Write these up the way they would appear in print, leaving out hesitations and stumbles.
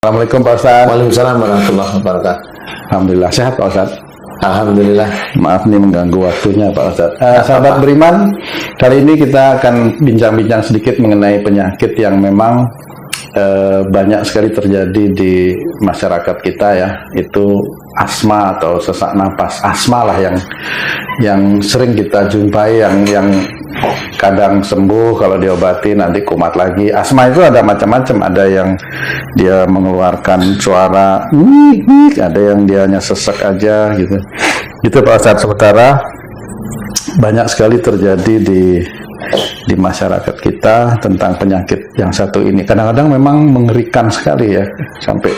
Assalamualaikum Pak Ustadz. Waalaikumsalam warahmatullahi wabarakatuh. Alhamdulillah sehat Pak Ustadz. Alhamdulillah. Maaf nih mengganggu waktunya Pak Ustadz. Sahabat beriman, kali ini kita akan bincang-bincang sedikit mengenai penyakit yang memang banyak sekali terjadi di masyarakat kita ya. Itu asma atau sesak napas. Asma lah yang sering kita jumpai, yang kadang sembuh kalau diobati nanti kumat lagi. Asma itu ada macam-macam, ada yang dia mengeluarkan suara wik, ada yang dia hanya sesek aja gitu. Itu Pak Ustadz. Sementara banyak sekali terjadi di masyarakat kita tentang penyakit yang satu ini. Kadang-kadang memang mengerikan sekali ya, sampai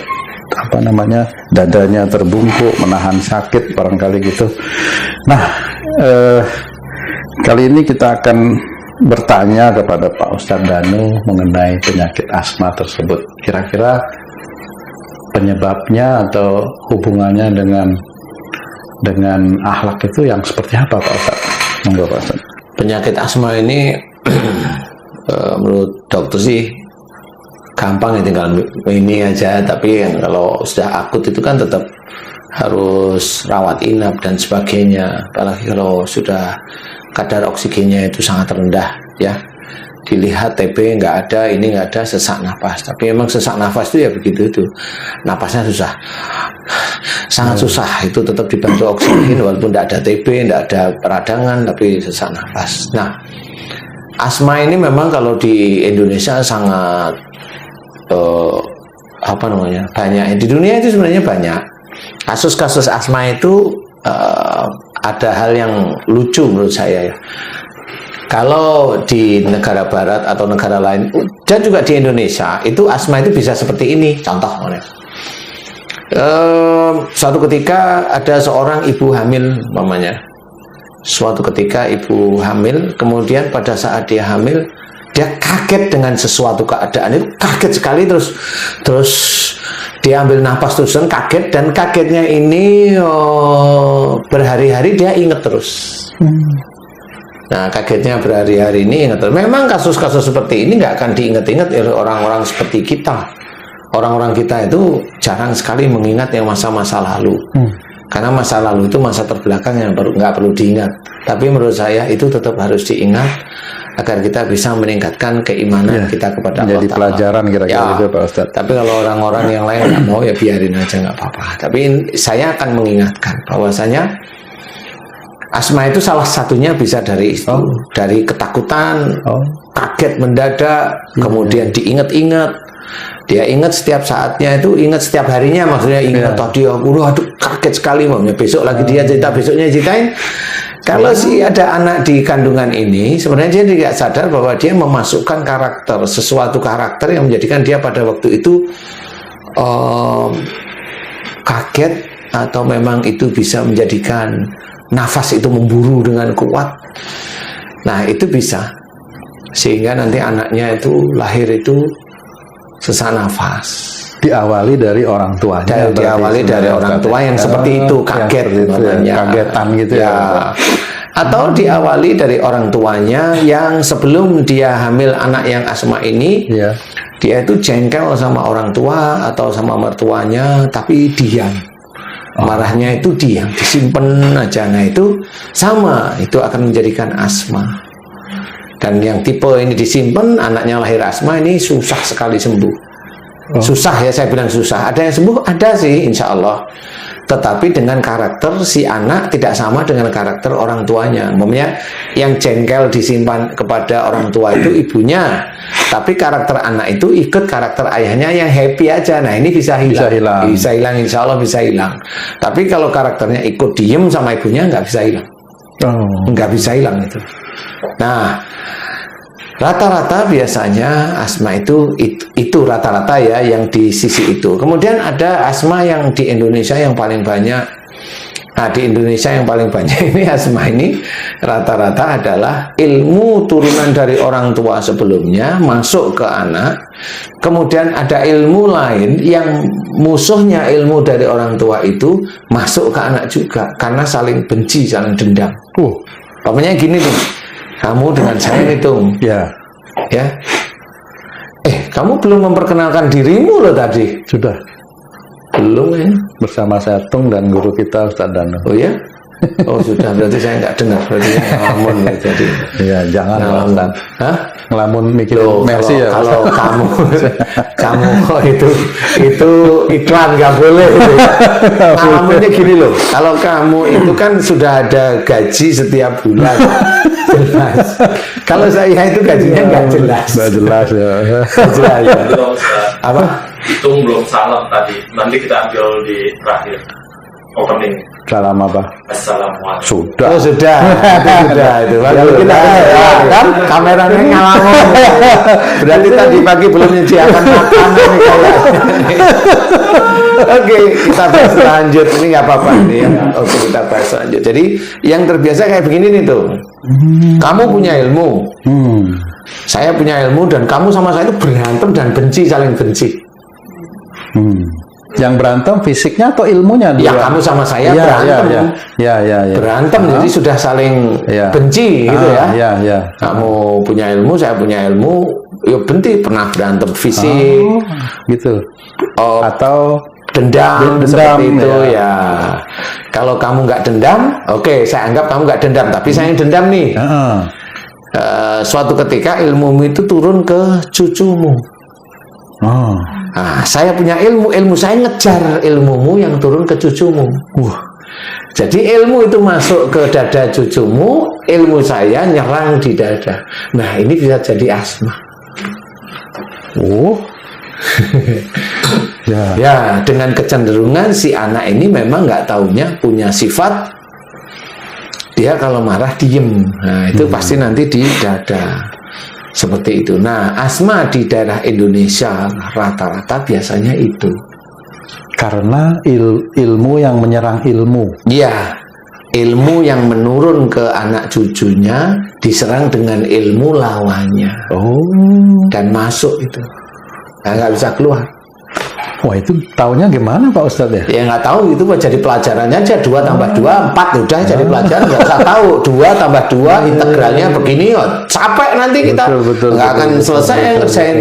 dadanya terbungkuk, menahan sakit barangkali gitu. Nah, kali ini kita akan bertanya kepada Pak Ustadz Danu mengenai penyakit asma tersebut. Kira-kira penyebabnya atau hubungannya dengan akhlak itu yang seperti apa Pak Ustadz? Monggo Pak Ustadz. Penyakit asma ini menurut dokter sih gampang ya, tinggal ini aja. Tapi kalau sudah akut itu kan tetap harus rawat inap dan sebagainya. Apalagi kalau sudah kadar oksigennya itu sangat rendah ya. Dilihat TB nggak ada, ini nggak ada, sesak nafas. Tapi memang sesak nafas itu ya begitu itu. Napasnya susah, sangat susah. Itu tetap dibantu oksigen walaupun tidak ada TB, tidak ada peradangan, tapi sesak nafas. Nah, asma ini memang kalau di Indonesia sangat banyak. Di dunia itu sebenarnya banyak. Kasus-kasus asma itu ada hal yang lucu menurut saya ya. Kalau di negara barat atau negara lain dan juga di Indonesia itu asma itu bisa seperti ini. Contoh, suatu ketika ada seorang ibu hamil mamanya. Suatu ketika ibu hamil, kemudian pada saat dia hamil dia kaget dengan sesuatu keadaan itu, kaget sekali, terus dia ambil napas terusan, kaget, dan kagetnya ini berhari-hari dia ingat terus. Nah, kagetnya berhari-hari ini ingat terus. Memang kasus-kasus seperti ini nggak akan diingat-ingat oleh orang-orang seperti kita. Orang-orang kita itu jarang sekali mengingat yang masa-masa lalu. Karena masa lalu itu masa terbelakang yang nggak perlu diingat. Tapi menurut saya itu tetap harus diingat agar kita bisa meningkatkan keimanan kita kepada Allah. Jadi pelajaran kira-kira itu Pak Ustadz. Tapi kalau orang-orang yang lain nggak mau ya biarin aja, nggak apa-apa. Tapi saya akan mengingatkan bahwasanya asma itu salah satunya bisa dari itu, dari ketakutan, kaget mendadak, kemudian diingat-ingat. Dia ingat setiap saatnya itu, ingat setiap harinya, maksudnya ingat tadi, aduh kaget sekali, maunya besok lagi dia cerita, besoknya ceritain. Kalau ada anak di kandungan ini, sebenarnya dia tidak sadar bahwa dia memasukkan sesuatu karakter yang menjadikan dia pada waktu itu kaget, atau memang itu bisa menjadikan nafas itu memburu dengan kuat. Nah, itu bisa. Sehingga nanti anaknya itu lahir itu sesak nafas. Diawali dari orang tuanya. Diawali dari orang tua yang seperti itu, kaget kagetan gitu ya. Atau diawali dari orang tuanya yang sebelum dia hamil anak yang asma ini, dia itu jengkel sama orang tua atau sama mertuanya, tapi diam. Marahnya itu diam, disimpan aja. Nah, itu sama, itu akan menjadikan asma. Dan yang tipe ini disimpan, anaknya lahir asma ini susah sekali sembuh. Susah ya, saya bilang susah. Ada yang sembuh, ada sih insya Allah. Tetapi dengan karakter si anak tidak sama dengan karakter orang tuanya. Umpamanya yang jengkel disimpan kepada orang tua itu ibunya, tapi karakter anak itu ikut karakter ayahnya yang happy aja. Nah, ini bisa hilang. Bisa hilang, insya Allah bisa hilang. Tapi kalau karakternya ikut diem sama ibunya, nggak bisa hilang. Nggak bisa hilang itu. Nah, rata-rata biasanya asma itu rata-rata ya yang di sisi itu. Kemudian ada asma yang di Indonesia yang paling banyak. Nah, di Indonesia yang paling banyak ini asma ini rata-rata adalah ilmu turunan dari orang tua sebelumnya masuk ke anak. Kemudian ada ilmu lain yang musuhnya ilmu dari orang tua itu masuk ke anak juga, karena saling benci, saling dendam. Pokoknya gini nih, kamu dengan saya hitung, ya, kamu belum memperkenalkan dirimu loh tadi. Sudah. Belum ya? Bersama saya Tung dan guru kita Ustadz Danu. Oh ya? Oh sudah, berarti saya nggak dengar. Berarti saya ngelamun ya, jadi. Iya, jangan Pak Ngelamun. Ustadz. Hah? Ngelamun mikirin Loh, Messi ya. kalau kamu kok itu iklan nggak boleh gitu. Ngelamunnya gini loh, kalau kamu itu kan sudah ada gaji setiap bulan jelas. Kalau saya itu gajinya nggak jelas. Nggak jelas ya. Nggak jelas ya. Belum, Ustaz. Apa? Hitung belum salam tadi. Nanti kita ambil di terakhir opening. Salam apa? Assalamualaikum. Sudah. Oh sudah, itu Ya, bagus. kita Kan kameranya ngalamun. Berarti tadi pagi belum menyediakan makanan nih kayaknya. Oke, kita bahas lanjut. Ini nggak apa-apa nih ya. Oke, kita bahas lanjut. Jadi yang terbiasa kayak begini nih tuh. Kamu punya ilmu, saya punya ilmu, dan kamu sama saya itu berantem dan benci, saling benci. Yang berantem fisiknya atau ilmunya? Ya dua? kamu sama saya Ya, berantem. Ya. Berantem, jadi sudah saling Ya. benci gitu ya. Ya. Kamu punya ilmu, saya punya ilmu, yuk benci, pernah berantem fisik, Gitu. oh, Atau dendam, Dendam, seperti itu ya. ya. Kalau kamu nggak dendam, oke, saya anggap kamu nggak dendam, tapi saya yang dendam nih. Suatu ketika ilmumu itu turun ke cucumu. Nah, saya punya ilmu saya ngejar ilmumu yang turun ke cucumu. Jadi ilmu itu masuk ke dada cucumu, ilmu saya nyerang di dada. Nah, ini bisa jadi asma. Ya, dengan kecenderungan si anak ini memang nggak taunya punya sifat dia kalau marah diem. Nah, itu pasti nanti di dada. Seperti itu. Nah, asma di daerah Indonesia rata-rata biasanya itu. karena ilmu yang menyerang ilmu. Iya, ilmu yang menurun ke anak cucunya diserang dengan ilmu lawannya. Dan masuk itu. Nah, nggak bisa keluar. Wah, itu taunya gimana Pak Ustadz ya? Ya nggak tahu, itu jadi pelajarannya aja 2 tambah 2 4 udah jadi pelajaran, nggak usah tahu 2 tambah 2 integralnya begini, capek nanti kita nggak akan selesai ngerjain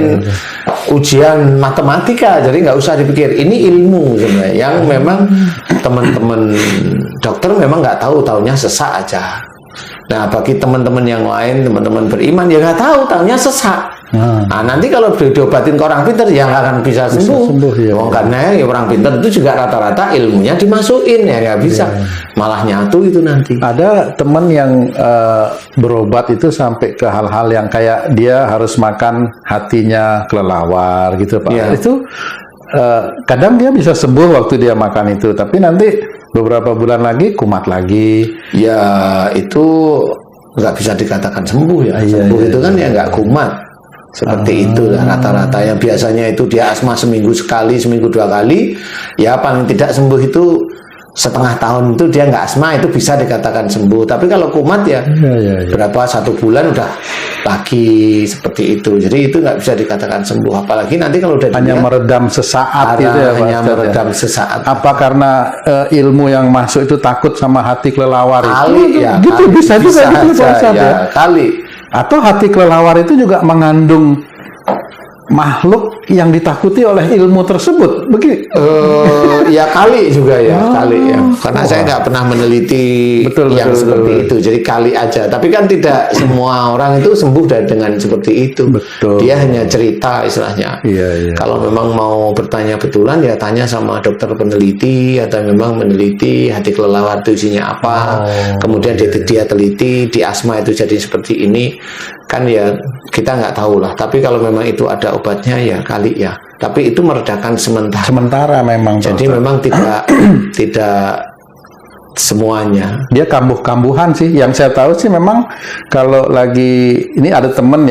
ujian matematika, jadi nggak usah dipikir. Ini ilmu sebenarnya yang memang teman-teman dokter memang nggak tahu, taunya sesak aja. Nah, bagi teman-teman yang lain, teman-teman beriman ya nggak tahu, taunya sesak. Nah, nanti kalau diobatin ke orang pintar ya nggak akan bisa sembuh. Ya, karena ya orang pintar itu juga rata-rata ilmunya dimasukin ya nggak bisa, malah nyatu itu nanti. Ada teman yang berobat itu sampai ke hal-hal yang kayak dia harus makan hatinya kelelawar gitu Pak. Ya. Itu kadang dia bisa sembuh waktu dia makan itu, tapi nanti beberapa bulan lagi kumat lagi. Ya itu nggak bisa dikatakan sembuh ya. Sembuh itu kan ya nggak kumat. Seperti itu lah rata-rata yang biasanya itu dia asma seminggu sekali, seminggu 2 kali, ya paling tidak sembuh itu setengah tahun itu dia nggak asma, itu bisa dikatakan sembuh. Tapi kalau kumat ya, berapa 1 bulan udah lagi seperti itu. Jadi itu nggak bisa dikatakan sembuh. Apalagi nanti kalau udah hanya meredam sesaat gitu ya Pak hanya Ustadz, meredam ya? sesaat. Apa karena ilmu yang masuk itu takut sama hati kelelawar Kali itu? ya, Gitu kali, bisa juga bisa gitu Pak aja, Ustadz, ya. kali. Atau hati kelelawar itu juga mengandung makhluk yang ditakuti oleh ilmu tersebut, begitu? Ya kali juga ya, kali ya. Karena saya nggak pernah meneliti yang seperti itu, jadi kali aja. Tapi kan tidak semua orang itu sembuh dengan seperti itu. Betul. Dia hanya cerita istilahnya. Iya. Kalau memang mau bertanya betulan ya tanya sama dokter peneliti, atau memang meneliti hati kelelawar itu isinya apa. Kemudian dia teliti di asma itu jadi seperti ini. Kan ya kita nggak tahu lah. Tapi kalau memang itu ada obatnya ya kali ya. Tapi itu meredakan sementara. Sementara memang. Jadi memang tidak semuanya. Dia kambuh-kambuhan sih. Yang saya tahu sih memang kalau lagi ini ada temen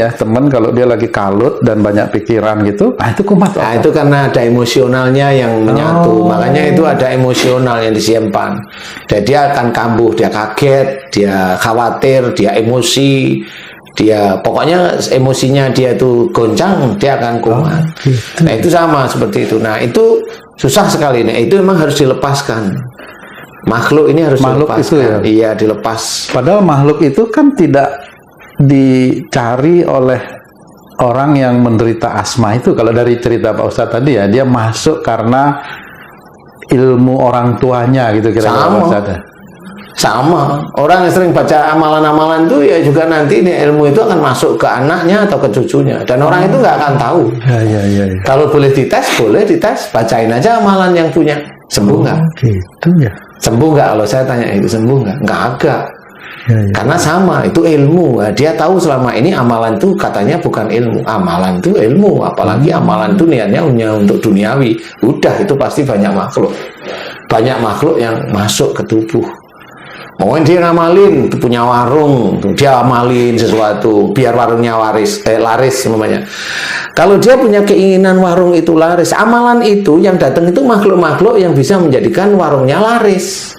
kalau dia lagi kalut dan banyak pikiran gitu, itu kumat. Nah, itu karena ada emosionalnya yang menyatu. Makanya itu ada emosional yang disimpan. Dan dia akan kambuh, dia kaget, dia khawatir, dia emosi. Dia pokoknya emosinya dia itu goncang, dia akan kumat. Nah itu sama seperti itu. Nah itu susah sekali. Nah itu memang harus dilepaskan. Makhluk ini harus dilepaskan. Itu ya? Iya, dilepas. Padahal makhluk itu kan tidak dicari oleh orang yang menderita asma itu, kalau dari cerita Pak Ustadz tadi ya, dia masuk karena ilmu orang tuanya gitu kira-kira Pak Ustadz. Sama, orang yang sering baca amalan-amalan itu ya juga nanti ini ilmu itu akan masuk ke anaknya atau ke cucunya, dan orang itu nggak akan tahu. Ya. Kalau boleh dites, bacain aja amalan yang punya. Sembuh nggak? Gitu ya. Sembuh nggak? Kalau saya tanya itu sembuh nggak? Nggak agak. Ya. Karena sama, itu ilmu. Nah, dia tahu selama ini amalan itu katanya bukan ilmu. Amalan itu ilmu, apalagi amalan itu niatnya hanya untuk duniawi. Udah, itu pasti banyak makhluk. Banyak makhluk yang masuk ke tubuh. Mungkin dia ngamalin, punya warung, dia amalin sesuatu biar warungnya laris namanya. Kalau dia punya keinginan warung itu laris, amalan itu yang datang itu makhluk-makhluk yang bisa menjadikan warungnya laris.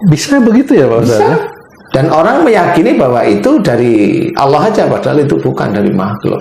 Bisa begitu ya Pak Ustadz? Bisa. Dan orang meyakini bahwa itu dari Allah aja, padahal itu bukan dari makhluk.